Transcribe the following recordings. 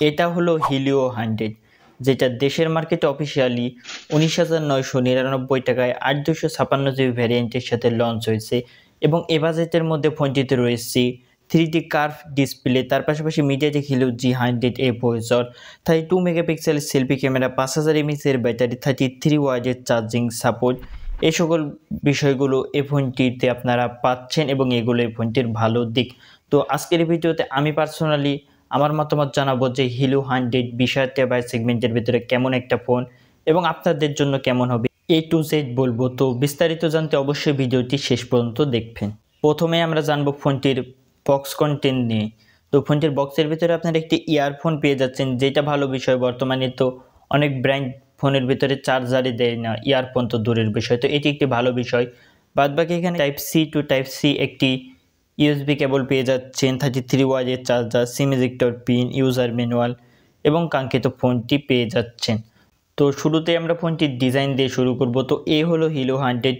এটা হলো হিলিও 100, যেটা দেশের মার্কেটে অফিসিয়ালি 19,999 টাকায় 8/256 ভ্যারিয়েন্টের সাথে লঞ্চ হয়েছে এবং এ বাজেটের মধ্যে ফোনটিতে রয়েছে 3D কার্ভ ডিসপ্লে, তার পাশাপাশি মিডিয়াটেক হিলিও G100 এ প্রসেসর, 32 মেগাপিক্সেলের সেলফি ক্যামেরা, 5000 mAh ব্যাটারি, 33 ওয়াটের চার্জিং সাপোর্ট। এই সকল বিষয়গুলো এই ফোনটিতে আপনারা পাচ্ছেন এবং এগুলো এই ফোনটির ভালো দিক। তো আজকের এই ভিডিওতে আমি পার্সোনালি আমার মতামত জানাবো যে হিলিও 100 20,000 সেগমেন্টের ভিতরে কেমন একটা ফোন এবং আপনাদের জন্য কেমন হবে, A to Z বলবো। তো বিস্তারিত জানতে অবশ্যই ভিডিওটি শেষ পর্যন্ত দেখবেন। প্রথমে আমরা জানবো ফোনটির বক্স কন্টেন্ট নিয়ে। তো ফোনটির বক্সের ভিতরে আপনারা একটি ইয়ারফোন পেয়ে যাচ্ছেন, যেটা ভালো বিষয়। বর্তমানে তো অনেক ব্র্যান্ড ফোনের ভিতরে চার্জারই দেয় না, ইয়ারফোন তো দূরের বিষয়, তো এটি একটি ভালো বিষয়। বাদবাকি এখানে Type-C to Type-C একটি USB কেবল পেয়ে যাচ্ছেন, 33 ওয়াটের চার্জার, সিম ইজেক্টর পিন, ইউজার ম্যানুয়াল এবং কাঙ্ক্ষিত ফোনটি পেয়ে যাচ্ছেন। তো শুরুতে আমরা ফোনটির ডিজাইন দিয়ে শুরু করব। তো এই হলো হিলিও 100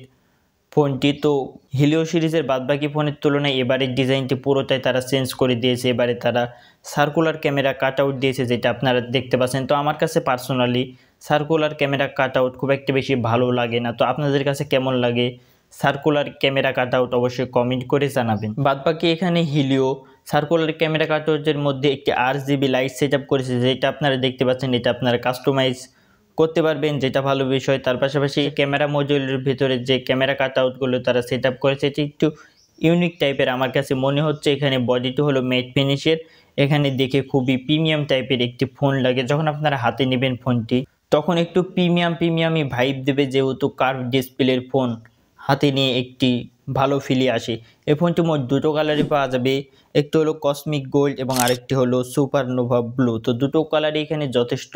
ফোনটি। তো হিলিও সিরিজের বাদবাকি ফোনের তুলনায় এবারের ডিজাইনটি পুরোটাই তারা চেঞ্জ করে দিয়েছে। এবারে তারা সার্কুলার ক্যামেরা কাট আউট দিয়েছে, যেটা আপনারা দেখতে পাচ্ছেন। তো আমার কাছে personally circular camera cut out খুব একটা বেশি ভালো লাগে না। তো আপনাদের কাছে কেমন লাগে সার্কুলার ক্যামেরা কাট আউট অবশ্যই কমেন্ট করে জানাবেন। বাদবাকি এখানে হিলিও সার্কুলার ক্যামেরা কাট আউটের মধ্যে একটি RGB লাইট সেট আপ করেছে, যেটা আপনারা দেখতে পাচ্ছেন। এটা আপনারা কাস্টমাইজ করতে পারবেন, যেটা ভালো বিষয়। তার পাশাপাশি ক্যামেরা মডিউলের ভিতরে যে ক্যামেরা কাট আউটগুলো তারা সেট আপ করেছে, এটি একটু ইউনিক টাইপের আমার কাছে মনে হচ্ছে। এখানে বডিটি হলো ম্যাট ফিনিশের, এখানে দেখে খুবই প্রিমিয়াম টাইপের একটি ফোন লাগে। যখন আপনারা হাতে নেবেন ফোনটি তখন একটু প্রিমিয়ামই ভাইব দেবে, যেহেতু কার্ভ ডিসপ্লের ফোন হাতে নিয়ে একটি ভালো ফিলি আসে। এই ফোনটি মোট দুটো কালারই পাওয়া যাবে, একটি হলো কসমিক গোল্ড এবং আরেকটি হলো সুপারনোভা ব্লু। তো দুটো কালারই এখানে যথেষ্ট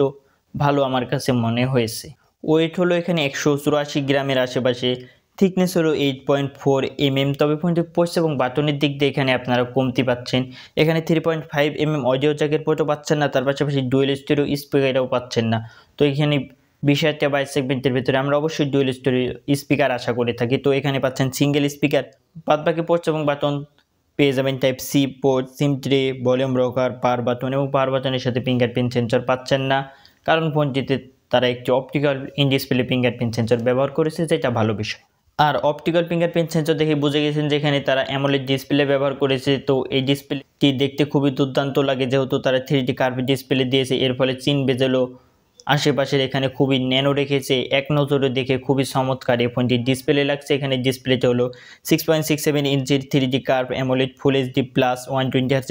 ভালো আমার কাছে মনে হয়েছে। ওয়েট হলো এখানে 184 গ্রামের আশেপাশে, থিকনেস হলো 8.4 mm। তবে ফোনটির পোস্ট এবং বাটনের দিক দিয়ে এখানে আপনারা কমতি পাচ্ছেন। এখানে 3.5 mm অডিও জ্যাকের পোর্টও পাচ্ছেন না, তার পাশাপাশি ডুয়েল স্টেরিও স্পিকারও পাচ্ছেন না। তো এখানে 20,000 সেগমেন্টের ভিতরে আমরা অবশ্যই ডুয়েল স্টেরিও স্পিকার আশা করে থাকি। তো এখানে পাচ্ছেন সিঙ্গেল স্পিকার। বাদবাকি পোস্ট এবং বাটন পেয়ে যাবেন Type-C পোর্ট, সিম tray, volume rocker, power button এবং পাওয়ার বাটনের সাথে ফিঙ্গারপ্রিন্ট সেন্সর পাচ্ছেন না, কারণ ফোনটিতে তারা একটি optical in display fingerprint sensor ব্যবহার করেছে, যেটা ভালো বিষয়। আর অপটিক্যাল ফিঙ্গারপ্রিন্ট সেন্সর দেখে বুঝে গেছেন যে এখানে তারা অ্যামোলেড ডিসপ্লে ব্যবহার করেছে। তো এই ডিসপ্লেটি দেখতে খুবই দুর্দান্ত লাগে, যেহেতু তারা 3D কার্ভ ডিসপ্লে দিয়েছে। এর ফলে চিন বেজেলও আশেপাশের এখানে খুবই ন্যানো রেখেছে, এক নজরে দেখে খুবই চমৎকার এই ফোনটির ডিসপ্লে লাগছে। এখানে ডিসপ্লেটা হলো 6.67 ইঞ্চির 3D কার্ভ অ্যামোলেড ফুল HD প্লাস 120 Hz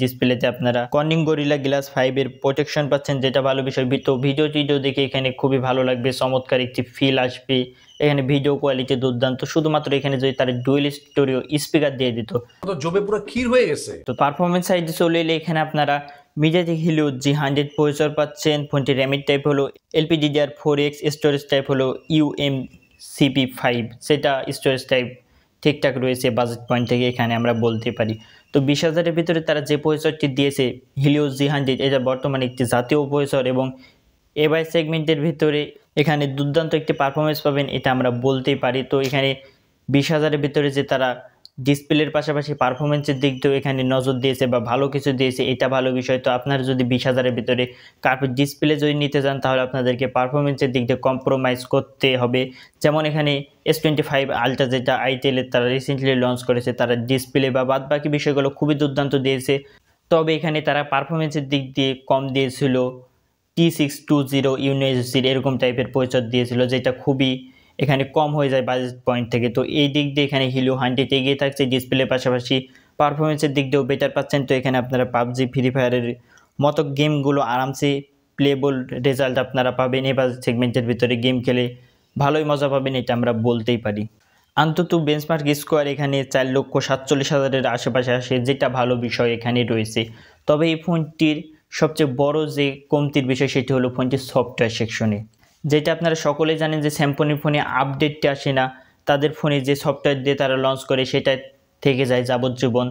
ডিসপ্লেতে আপনারা কর্নিং গরিলা গ্লাস 5 এর প্রোটেকশন পাচ্ছেন, যেটা ভালো বিষয়। তো ভিডিও দেখে এখানে খুবই ভালো লাগবে, চমৎকার একটি ফিল আসবে। এখানে ভিডিও কোয়ালিটি দুর্দান্ত, শুধুমাত্র এখানে যদি তারা ডুয়েল স্টেরিও স্পিকার দিয়ে দিত তো জবে পুরো ক্ষীর হয়ে গেছে। তো পারফরমেন্স সাইডে চলে এলে এখানে আপনারা মিডিয়াটেক হিলিও G100 প্রসেসর পাচ্ছেন। ফোনটির র্যামের টাইপ হলো LPDDR4X, স্টোরেজ টাইপ হলো UMCP5, সেটা স্টোরেজ টাইপ ঠিকঠাক রয়েছে বাজেট পয়েন্ট থেকে, এখানে আমরা বলতে পারি। তো 20,000-এর ভিতরে তারা যে প্রসেসরটি দিয়েছে হিলিও G100, এটা বর্তমানে একটি জাতীয় প্রসেসর এবং এবার সেগমেন্টের ভিতরে এখানে দুর্দান্ত একটি পারফরমেন্স পাবেন, এটা আমরা বলতেই পারি। তো এখানে 20,000-এর ভিতরে যে তারা ডিসপ্লের পাশাপাশি পারফরমেন্সের দিক দিয়েও এখানে নজর দিয়েছে বা ভালো কিছু দিয়েছে, এটা ভালো বিষয়। তো আপনারা যদি 20,000-এর ভিতরে কার্ভ ডিসপ্লে যদি নিতে চান, তাহলে আপনাদেরকে পারফরমেন্সের দিক দিয়ে কম্প্রোমাইজ করতে হবে। যেমন এখানে S25 আলট্রা, যেটা আইটেলের তারা রিসেন্টলি লঞ্চ করেছে, তারা ডিসপ্লে বা বাদবাকি বিষয়গুলো খুবই দুর্দান্ত দিয়েছে। তবে এখানে তারা পারফরমেন্সের দিক দিয়ে কম দিয়েছিল, T620 UNISOC এরকম টাইপের প্রসেসর দিয়েছিল, যেটা খুবই এখানে কম হয়ে যায় বাজেট পয়েন্ট থেকে। তো এই দিক দিয়ে এখানে হিলিও 100 এগিয়ে থাকছে, ডিসপ্লের পাশাপাশি পারফরমেন্সের দিক দিয়েও বেটার পাচ্ছেন। তো এখানে আপনারা PUBG, ফ্রি ফায়ারের মতো গেমগুলো আরামসে প্লেবল রেজাল্ট আপনারা পাবেন। এবার সেগমেন্টের ভিতরে গেম খেলে ভালোই মজা পাবেন, এটা আমরা বলতেই পারি। অন্তত বেঞ্চমার্ক স্কোয়ার এখানে 4,47,000-এর আশেপাশে আসে, যেটা ভালো বিষয় এখানে রয়েছে। তবে এই ফোনটির সবচেয়ে বড় যে কমতির বিষয় সেটি হলো ফোনটির সফটওয়্যার সেকশনে, যেটা আপনারা সকলেই জানেন যে স্যামসংয়ের ফোনে আপডেটটা আসে না, তাদের ফোনে যে সফটওয়্যার দিয়ে তারা লঞ্চ করে সেটা থেকে যায় যাবজ্জীবন।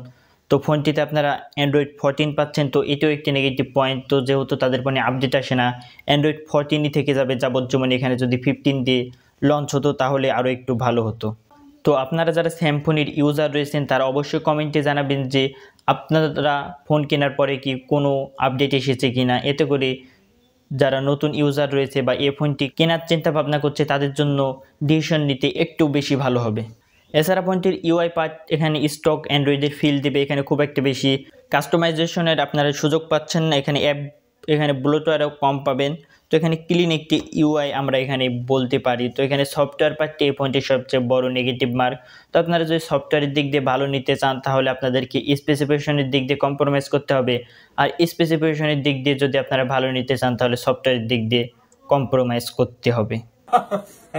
তো ফোনটিতে আপনারা Android 14 পাচ্ছেন, তো এটাও একটি নেগেটিভ পয়েন্ট। তো যেহেতু তাদের ফোনে আপডেট আসে না, Android 14ই থেকে যাবে যাবজ্জীবন। এখানে যদি 15 দিয়ে লঞ্চ হতো তাহলে আরও একটু ভালো হতো। তো আপনারা যারা স্যামসংয়ের ইউজার রয়েছেন তারা অবশ্যই কমেন্টে জানাবেন যে আপনারা ফোন কেনার পরে কি কোনো আপডেট এসেছে কিনা, এতে করে যারা নতুন ইউজার রয়েছে বা এই ফোনটি কেনার চিন্তা ভাবনা করছে তাদের জন্য ডিসিশন নিতে একটু বেশি ভালো হবে। এছাড়া ফোনটির ইউআই পার্ট এখানে স্টক অ্যান্ড্রয়েডের ফিল দেবে, এখানে খুব একটা বেশি কাস্টমাইজেশনের আপনারা সুযোগ পাচ্ছেন না। এখানে ব্লুটুথও কম পাবেন। তো এখানে ক্লিন একটি ইউআই আমরা এখানে বলতে পারি। তো এখানে সফটওয়্যার পার্টটি এই ফোনটির সবচেয়ে বড় নেগেটিভ মার্ক। তো আপনারা যদি সফটওয়্যারের দিক দিয়ে ভালো নিতে চান তাহলে আপনাদেরকে স্পেসিফিকেশনের দিক দিয়ে কম্প্রোমাইজ করতে হবে, আর স্পেসিফিকেশনের দিক দিয়ে যদি আপনারা ভালো নিতে চান তাহলে সফটওয়্যারের দিক দিয়ে কম্প্রোমাইজ করতে হবে।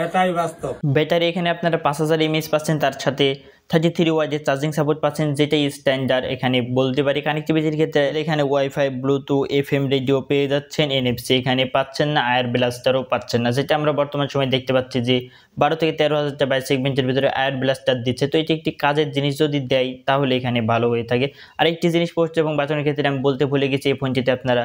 এটাই বাস্তব। ব্যাটারি এখানে আপনারা 5000 mAh পাচ্ছেন, তার সাথে 33 ওয়াটের চার্জিং সাপোর্ট পাচ্ছেন, যেটাই স্ট্যান্ডার্ড। এখানে বলতে পারি কানেক্টিভিটির ক্ষেত্রে এখানে ওয়াইফাই, ব্লুটুথ, FM রেডিও পেয়ে যাচ্ছেন। NFC এখানে পাচ্ছেন না, আয়ার ব্লাস্টারও পাচ্ছেন না, যেটা আমরা বর্তমান সময় দেখতে পাচ্ছি যে 12 থেকে 13,000 টাকা প্রাইস সেগমেন্টের ভিতরে আয়ার ব্লাস্টার দিচ্ছে। তো এটি একটি কাজের জিনিস, যদি দেয় তাহলে এখানে ভালো হয়ে থাকে। আরেকটি জিনিস পোস্ট এবং বাটনের ক্ষেত্রে আমি বলতে ভুলে গেছি, এই ফোনটিতে আপনারা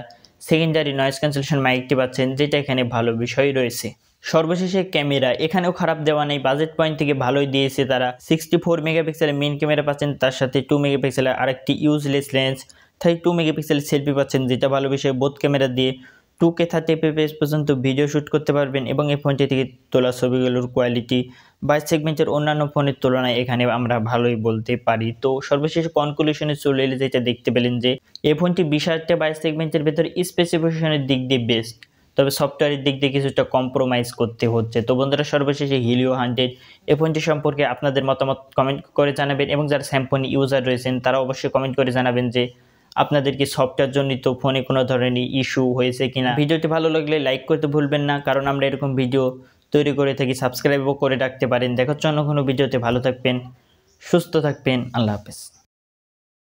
সেকেন্ডারি নয়েজ ক্যান্সেলেশন মাইকটি পাচ্ছেন, যেটা এখানে ভালো বিষয় রয়েছে। সর্বশেষে ক্যামেরা এখানেও খারাপ দেওয়া নেই, বাজেট পয়েন্ট থেকে ভালোই দিয়েছে তারা। 64 মেগাপিক্সেলের মেইন ক্যামেরা পাচ্ছেন, তার সাথে 2 মেগাপিক্সেলের আরেকটি ইউজলেস লেন্স, 32 মেগাপিক্সেলের সেলফি পাচ্ছেন, যেটা ভালো বিষয়। বোথ ক্যামেরা দিয়ে 2K 30 fps পর্যন্ত ভিডিও শ্যুট করতে পারবেন এবং এই ফোনটি থেকে তোলা ছবিগুলোর কোয়ালিটি 22 সেগমেন্টের অন্যান্য ফোনের তুলনায় এখানে আমরা ভালোই বলতে পারি। তো সর্বশেষে কনক্লুশনে চলে এলে যেটা দেখতে পেলেন যে এই ফোনটি 22 সেগমেন্টের ভেতরে স্পেসিফিকেশনের দিক দিয়ে বেস্ট, তবে সফটওয়্যারের দিক দিয়ে কিছুটা কম্প্রোমাইজ করতে হচ্ছে। তো বন্ধুরা, সর্বশেষে হিলিও 100 এই ফোনটি সম্পর্কে আপনাদের মতামত কমেন্ট করে জানাবেন, এবং যারা স্যামসং ইউজার রয়েছেন তারা অবশ্যই কমেন্ট করে জানাবেন যে আপনাদের কি সফটওয়্যার জনিত ফোনে কোনো ধরনের ইস্যু হয়েছে কিনা। ভিডিওটি ভালো লাগলে লাইক করতে ভুলবেন না, কারণ আমরা এরকম ভিডিও তৈরি করে থাকি। সাবস্ক্রাইবও করে রাখতে পারেন। দেখার জন্য কোনো ভিডিওতে ভালো থাকবেন, সুস্থ থাকবেন। আল্লাহ হাফেজ।